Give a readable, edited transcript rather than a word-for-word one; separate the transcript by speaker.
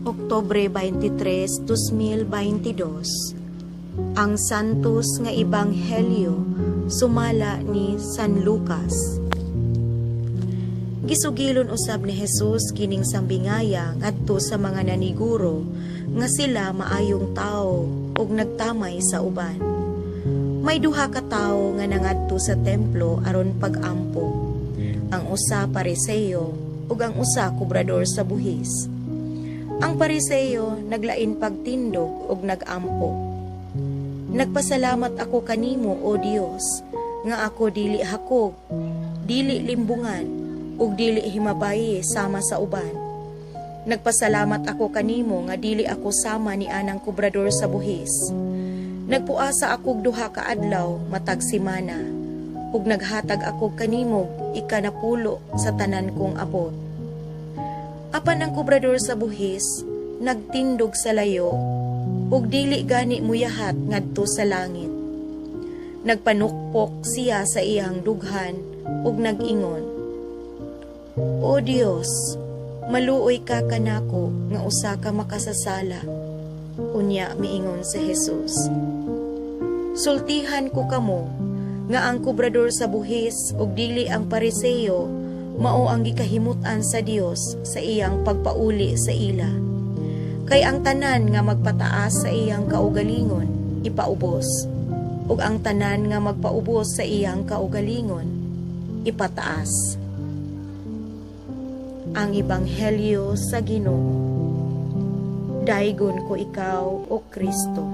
Speaker 1: Oktubre 23, 2022. Ang santos nga ebanghelyo sumala ni San Lucas. Gisugilon usab ni Jesus kining sambingaya ngadto sa mga naniguro nga sila maayong tao ug nagtamay sa uban. May duha ka tawo nga nangadto sa templo aron pag-ampo. Ang usa Pariseo ug ang usa kobrador sa buhis. Ang Pariseo naglain pagtindog ug nag-ampo. Nagpasalamat ako kanimo, O Dios, nga ako dili hakog, dili limbungan, ug dili himabayi sama sa uban. Nagpasalamat ako kanimo nga dili ako sama ni anang kobrador sa buhis. Nagpuasa akog duha ka adlaw matag semana, ug naghatag ako kanimo ikanapulo sa tanan kong abot. Apan ang kobrador sa buhis nagtindog sa layo, ug dili gani muyahat ngadto sa langit. Nagpanukpok siya sa iyang dughan ug nag-ingon, O Dios, maluoy ka kanako nga usa ka makasasala. Unya miingon si Jesus, sultihan ko kamo nga ang kobrador sa buhis ug dili ang Pariseo mao ang gikahimutan sa Dios sa iyang pagpauli sa ila. Kay ang tanan nga magpataas sa iyang kaugalingon ipaubos, ug ang tanan nga magpaubos sa iyang kaugalingon ipataas. Ang ebanghelyo sa Ginoo. Daigon ko ikaw, O Kristo.